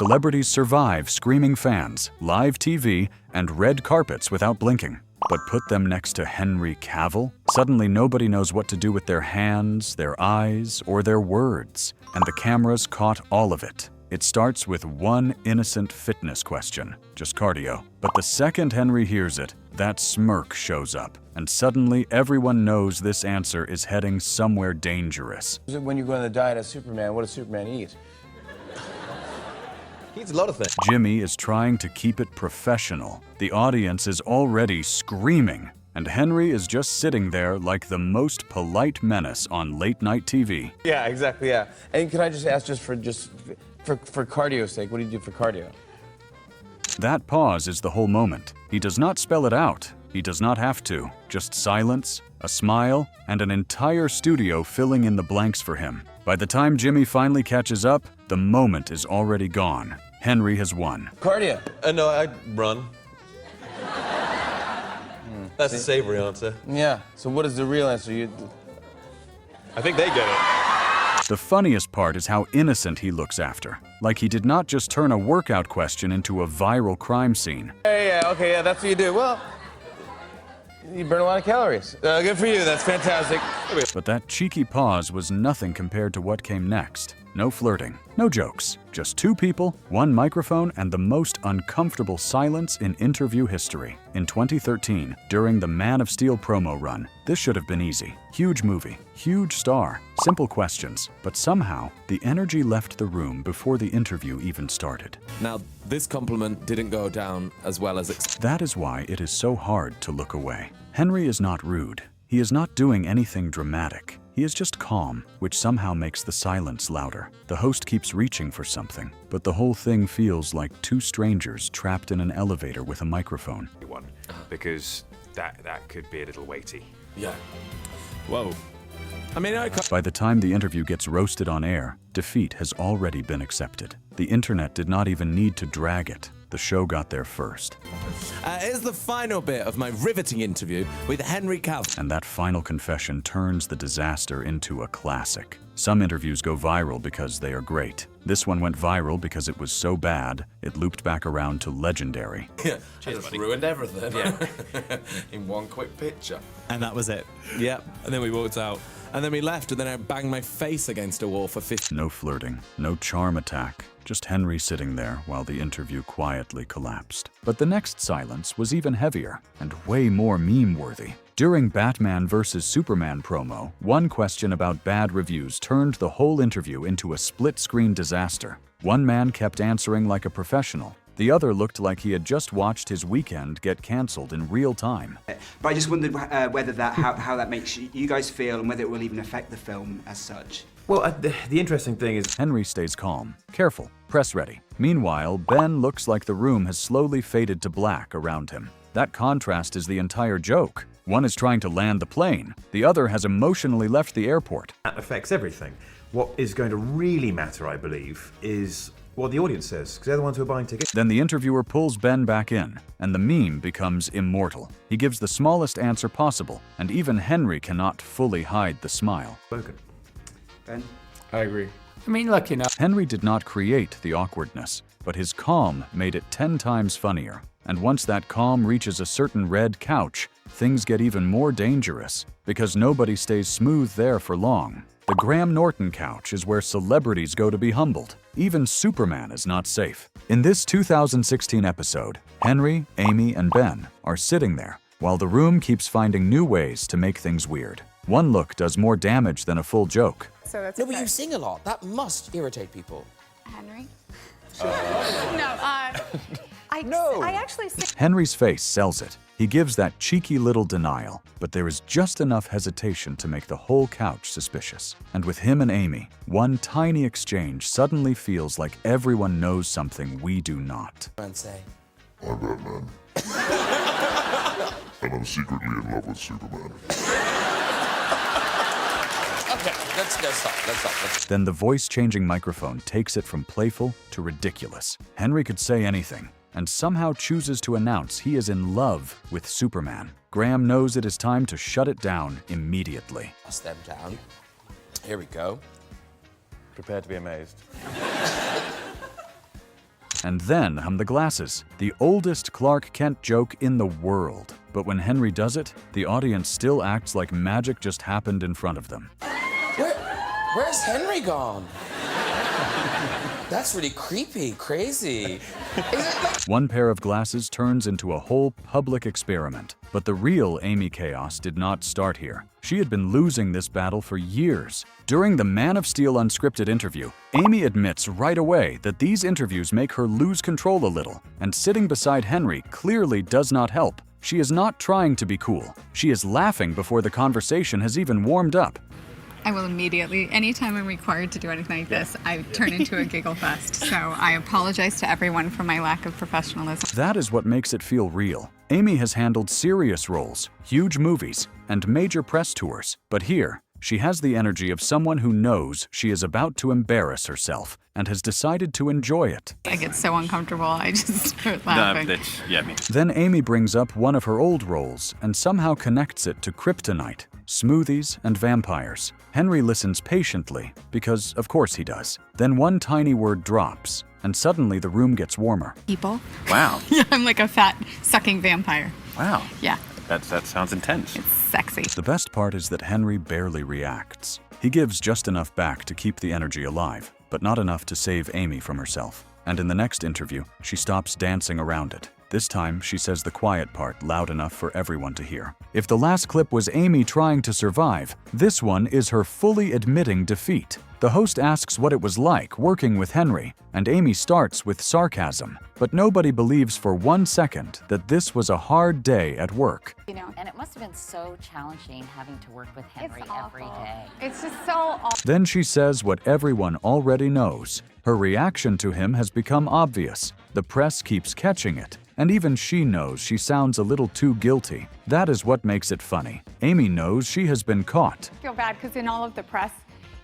Celebrities survive screaming fans, live TV, and red carpets without blinking. But put them next to Henry Cavill, suddenly nobody knows what to do with their hands, their eyes, or their words. And the cameras caught all of it. It starts with one innocent fitness question, just cardio. But the second Henry hears it, that smirk shows up. And suddenly everyone knows this answer is heading somewhere dangerous. When you go on the diet of Superman, what does Superman eat? He eats a lot of things. Jimmy is trying to keep it professional. The audience is already screaming. And Henry is just sitting there like the most polite menace on late-night TV. Yeah, exactly, yeah. And can I just ask, for cardio's sake, what do you do for cardio? That pause is the whole moment. He does not spell it out. He does not have to. Just silence, a smile, and an entire studio filling in the blanks for him. By the time Jimmy finally catches up, the moment is already gone. Henry has won. Cardio. No, I run. That's the savory answer. Yeah, so what is the real answer? I think they get it. The funniest part is how innocent he looks after. Like he did not just turn a workout question into a viral crime scene. Yeah, that's what you do. Well, you burn a lot of calories. Good for you, that's fantastic. But that cheeky pause was nothing compared to what came next. No flirting, no jokes, just two people, one microphone, and the most uncomfortable silence in interview history. In 2013, during the Man of Steel promo run, this should have been easy. Huge movie, huge star, simple questions, but somehow the energy left the room before the interview even started. Now, this compliment didn't go down as well as expected. That is why it is so hard to look away. Henry is not rude. He is not doing anything dramatic. He is just calm, which somehow makes the silence louder. The host keeps reaching for something, but the whole thing feels like two strangers trapped in an elevator with a microphone. Because that could be a little weighty. Yeah. Whoa. I mean, By the time the interview gets roasted on air, defeat has already been accepted. The internet did not even need to drag it. The show got there first. Here's the final bit of my riveting interview with Henry Cavill. And that final confession turns the disaster into a classic. Some interviews go viral because they are great. This one went viral because it was so bad, it looped back around to legendary. Yeah, just ruined everything. Yeah. In one quick picture. And that was it. Yeah, and then we walked out. And then we left, and then I banged my face against a wall for 50. No flirting, no charm attack, just Henry sitting there while the interview quietly collapsed. But the next silence was even heavier and way more meme-worthy. During Batman vs. Superman promo, one question about bad reviews turned the whole interview into a split-screen disaster. One man kept answering like a professional. The other looked like he had just watched his weekend get cancelled in real time. But I just wondered whether how that makes you guys feel and whether it will even affect the film as such. Well, the interesting thing is Henry stays calm, careful, press ready. Meanwhile, Ben looks like the room has slowly faded to black around him. That contrast is the entire joke. One is trying to land the plane, the other has emotionally left the airport. that affects everything. What is going to really matter, I believe, is what the audience says, because they're the ones who are buying tickets. Then the interviewer pulls Ben back in, and the meme becomes immortal. He gives the smallest answer possible, and even Henry cannot fully hide the smile. Spoken. Ben? I agree. I mean, look, Henry did not create the awkwardness, but his calm made it 10 times funnier. And once that calm reaches a certain red couch, things get even more dangerous, because nobody stays smooth there for long. The Graham Norton couch is where celebrities go to be humbled. Even Superman is not safe. In this 2016 episode, Henry, Amy, and Ben are sitting there, while the room keeps finding new ways to make things weird. One look does more damage than a full joke. So that's No, okay. but you sing a lot. That must irritate people. Henry? I actually sing. Henry's face sells it. He gives that cheeky little denial, but there is just enough hesitation to make the whole couch suspicious. And with him and Amy, one tiny exchange suddenly feels like everyone knows something we do not. And say, I'm Batman. And I'm secretly in love with Superman. okay, let's stop. Then the voice-changing microphone takes it from playful to ridiculous. Henry could say anything, and somehow chooses to announce he is in love with Superman. Graham knows it is time to shut it down immediately. Pass them down. Here we go. Prepare to be amazed. and then hum the glasses, the oldest Clark Kent joke in the world. But when Henry does it, the audience still acts like magic just happened in front of them. Where's Henry gone? That's really creepy, crazy. One pair of glasses turns into a whole public experiment. But the real Amy Chaos did not start here. She had been losing this battle for years. During the Man of Steel unscripted interview, Amy admits right away that these interviews make her lose control a little, and sitting beside Henry clearly does not help. She is not trying to be cool. She is laughing before the conversation has even warmed up. I will immediately, anytime I'm required to do anything like this, I turn into a giggle fest. So I apologize to everyone for my lack of professionalism. That is what makes it feel real. Amy has handled serious roles, huge movies, and major press tours. But here, she has the energy of someone who knows she is about to embarrass herself and has decided to enjoy it. I get so uncomfortable, I just start laughing. Then Amy brings up one of her old roles and somehow connects it to kryptonite, smoothies, and vampires. Henry listens patiently, because of course he does. Then one tiny word drops, and suddenly the room gets warmer. People? Wow. Yeah, I'm like a fat, sucking vampire. Wow. Yeah. That sounds intense. It's sexy. The best part is that Henry barely reacts. He gives just enough back to keep the energy alive, but not enough to save Amy from herself. And in the next interview, she stops dancing around it. This time, she says the quiet part loud enough for everyone to hear. If the last clip was Amy trying to survive, this one is her fully admitting defeat. The host asks what it was like working with Henry, and Amy starts with sarcasm. But nobody believes for 1 second that this was a hard day at work. You know, and it must have been so challenging having to work with Henry every day. It's just so awful. Then she says what everyone already knows. Her reaction to him has become obvious. The press keeps catching it, and even she knows she sounds a little too guilty. That is what makes it funny. Amy knows she has been caught. I feel bad because in all of the press,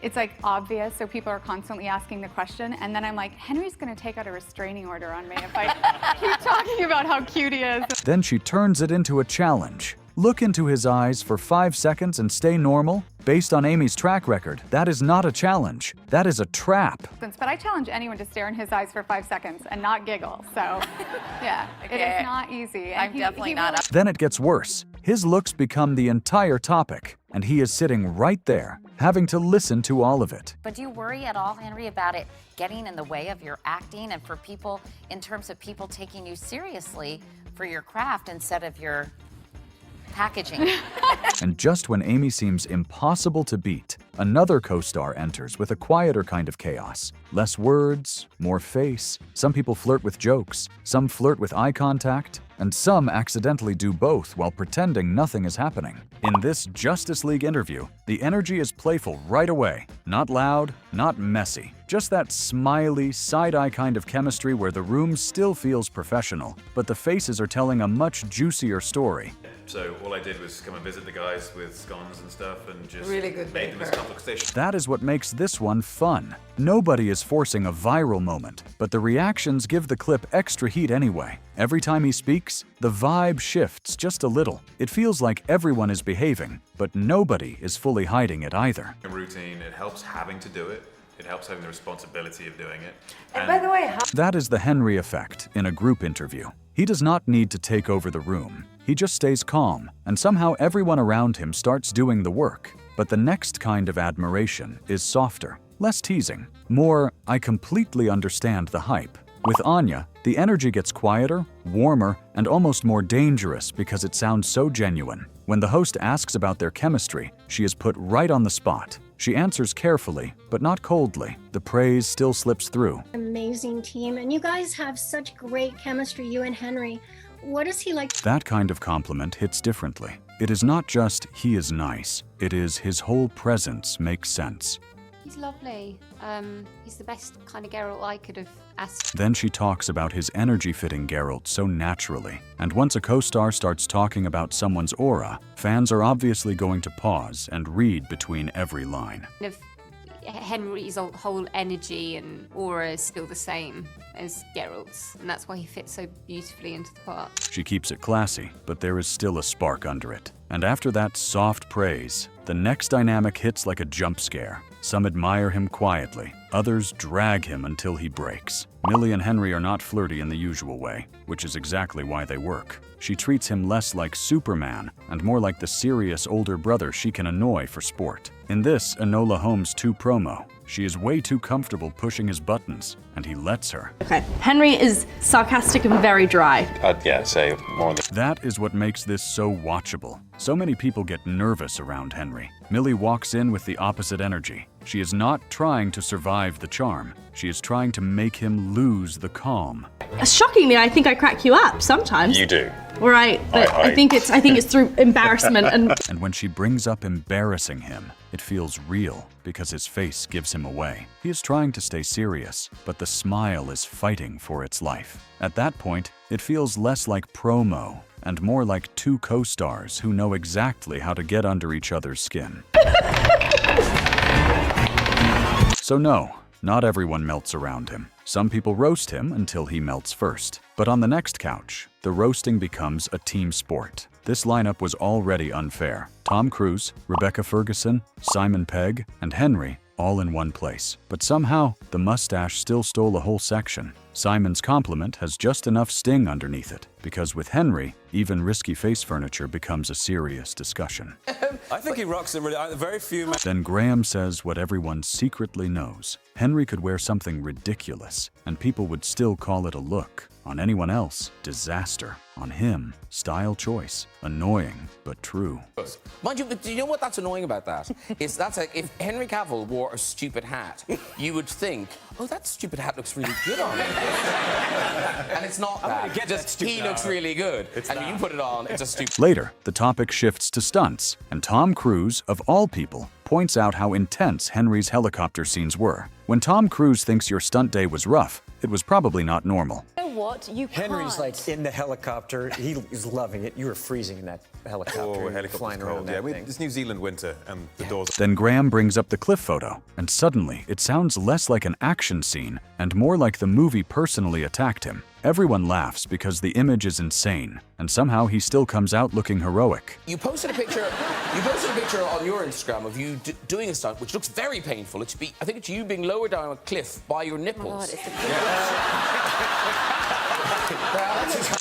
it's like obvious, so people are constantly asking the question, and then I'm like, Henry's gonna take out a restraining order on me if I keep talking about how cute he is. Then she turns it into a challenge. Look into his eyes for 5 seconds and stay normal. Based on Amy's track record, that is not a challenge. That is a trap. But I challenge anyone to stare in his eyes for 5 seconds and not giggle, so yeah, it is not easy. And I'm definitely not up. Then it gets worse. His looks become the entire topic, and he is sitting right there, having to listen to all of it. But do you worry at all, Henry, about it getting in the way of your acting and for people, in terms of people taking you seriously for your craft instead of your packaging? And just when Amy seems impossible to beat, another co-star enters with a quieter kind of chaos. Less words, more face. Some people flirt with jokes, some flirt with eye contact, and some accidentally do both while pretending nothing is happening. In this Justice League interview, the energy is playful right away. Not loud, not messy. Just that smiley, side-eye kind of chemistry where the room still feels professional, but the faces are telling a much juicier story. So all I did was come and visit the guys with scones and stuff and just Really good made them as baker. comfortable as they should. That is what makes this one fun. Nobody is forcing a viral moment, but the reactions give the clip extra heat anyway. Every time he speaks, the vibe shifts just a little. It feels like everyone is behaving, but nobody is fully hiding it either. A routine, it helps having to do it. It helps having the responsibility of doing it. And by the way, That is the Henry effect in a group interview. He does not need to take over the room. He just stays calm, and somehow everyone around him starts doing the work. But the next kind of admiration is softer, less teasing, more, I completely understand the hype. With Anya, the energy gets quieter, warmer, and almost more dangerous because it sounds so genuine. When the host asks about their chemistry, she is put right on the spot. She answers carefully, but not coldly. The praise still slips through. Amazing team, and you guys have such great chemistry, you and Henry. What is he like? That kind of compliment hits differently. It is not just he is nice, it is his whole presence makes sense. He's lovely. He's the best kind of Geralt I could have asked. Then she talks about his energy fitting Geralt so naturally. And once a co-star starts talking about someone's aura, fans are obviously going to pause and read between every line. Kind of Henry's whole energy and aura is still the same as Geralt's, and that's why he fits so beautifully into the part. She keeps it classy, but there is still a spark under it. And after that soft praise, the next dynamic hits like a jump scare. Some admire him quietly, others drag him until he breaks. Millie and Henry are not flirty in the usual way, which is exactly why they work. She treats him less like Superman and more like the serious older brother she can annoy for sport. In this Enola Holmes 2 promo, she is way too comfortable pushing his buttons, and he lets her. Okay, Henry is sarcastic and very dry. I'd say more than... That is what makes this so watchable. So many people get nervous around Henry. Millie walks in with the opposite energy. She is not trying to survive the charm. She is trying to make him lose the calm. Shockingly, I think I crack you up sometimes. You do. Right, but I think it's through embarrassment and... And when she brings up embarrassing him, it feels real because his face gives him away. He is trying to stay serious, but the smile is fighting for its life. At that point, it feels less like promo and more like two co-stars who know exactly how to get under each other's skin. So no, not everyone melts around him. Some people roast him until he melts first. But on the next couch, the roasting becomes a team sport. This lineup was already unfair. Tom Cruise, Rebecca Ferguson, Simon Pegg, and Henry all in one place. But somehow, the mustache still stole a whole section. Simon's compliment has just enough sting underneath it, because with Henry, even risky face furniture becomes a serious discussion. I think he rocks it really. Very few men. Then Graham says what everyone secretly knows. Henry could wear something ridiculous, and people would still call it a look. On anyone else, disaster. On him, style choice. Annoying, but true. Mind you, do you know what that's annoying about that? Is that's like if Henry Cavill wore a stupid hat, you would think, oh, that stupid hat looks really good on him. And it's not that. Just he looks really good. And you put it on, it's a stupid... Later, the topic shifts to stunts, and Tom Cruise, of all people, points out how intense Henry's helicopter scenes were. When Tom Cruise thinks your stunt day was rough, it was probably not normal. You know what? You Henry's can't. like in the helicopter. He is loving it. You were freezing in that helicopter. Oh, helicopter flying around that thing. It's New Zealand winter and the doors... Then Graham brings up the cliff photo, and suddenly it sounds less like an action scene and more like the movie personally attacked him. Everyone laughs because the image is insane, and somehow he still comes out looking heroic. You posted a picture on your Instagram of you doing a stunt, which looks very painful. I think it's you being lowered down a cliff by your nipples.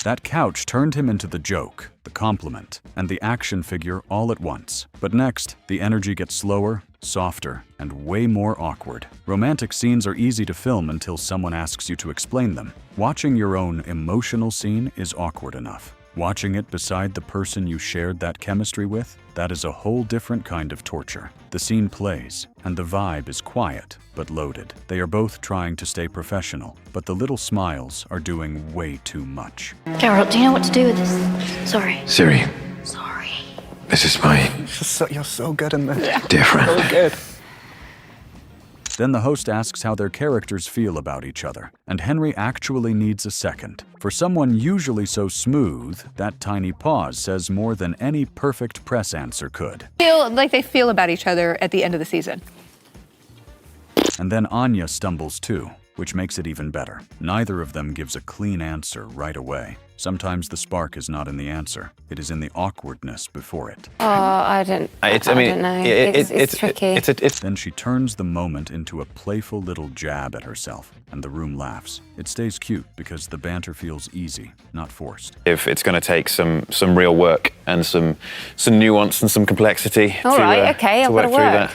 That couch turned him into the joke, the compliment, and the action figure all at once. But next, the energy gets slower, softer, and way more awkward. Romantic scenes are easy to film until someone asks you to explain them. Watching your own emotional scene is awkward enough. Watching it beside the person you shared that chemistry with, that is a whole different kind of torture. The scene plays, and the vibe is quiet, but loaded. They are both trying to stay professional, but the little smiles are doing way too much. Geralt, do you know what to do with this? Sorry. Siri, Sorry. this is my You're so good in this. dear friend. So good. Then the host asks how their characters feel about each other, and Henry actually needs a second. For someone usually so smooth, that tiny pause says more than any perfect press answer could. Feel like they feel about each other at the end of the season. And then Anya stumbles too, which makes it even better. Neither of them gives a clean answer right away. Sometimes the spark is not in the answer. It is in the awkwardness before it. Oh, I don't know. It's tricky. Then she turns the moment into a playful little jab at herself, and the room laughs. It stays cute because the banter feels easy, not forced. If it's going to take some real work and some nuance and some complexity All right, okay, I've got to work.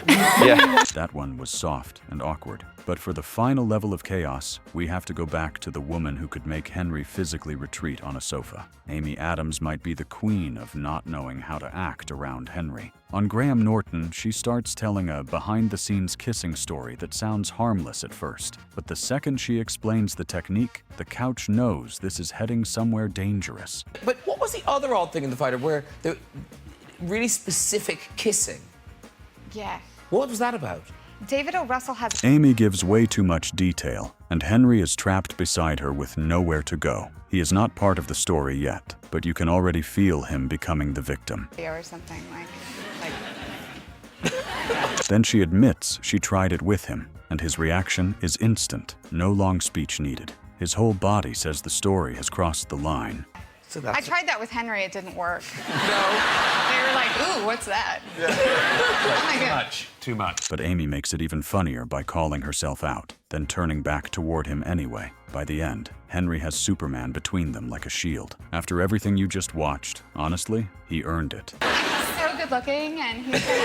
Yeah. That one was soft and awkward. But for the final level of chaos, we have to go back to the woman who could make Henry physically retreat on a sofa. Amy Adams might be the queen of not knowing how to act around Henry. On Graham Norton, she starts telling a behind-the-scenes kissing story that sounds harmless at first. But the second she explains the technique, the couch knows this is heading somewhere dangerous. But what was the other odd thing in the fighter where the really specific kissing? Yeah. What was that about? David O. Russell has... Amy gives way too much detail, and Henry is trapped beside her with nowhere to go. He is not part of the story yet, but you can already feel him becoming the victim. Or something like... Then she admits she tried it with him, and his reaction is instant. No long speech needed. His whole body says the story has crossed the line. I tried that with Henry. It didn't work. No. They were like, ooh, what's that? Oh my God. Too much. But Amy makes it even funnier by calling herself out, then turning back toward him anyway. By the end, Henry has Superman between them like a shield. After everything you just watched, honestly, he earned it. He's so good looking, and he's yeah,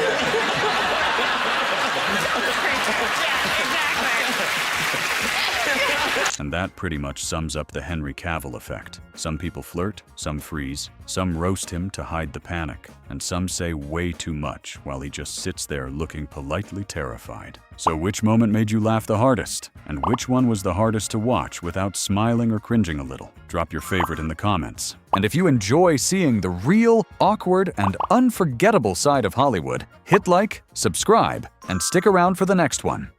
exactly. And that pretty much sums up the Henry Cavill effect. Some people flirt, some freeze, some roast him to hide the panic, and some say way too much while he just sits there looking politely terrified. So which moment made you laugh the hardest? And which one was the hardest to watch without smiling or cringing a little? Drop your favorite in the comments. And if you enjoy seeing the real, awkward, and unforgettable side of Hollywood, hit like, subscribe, and stick around for the next one.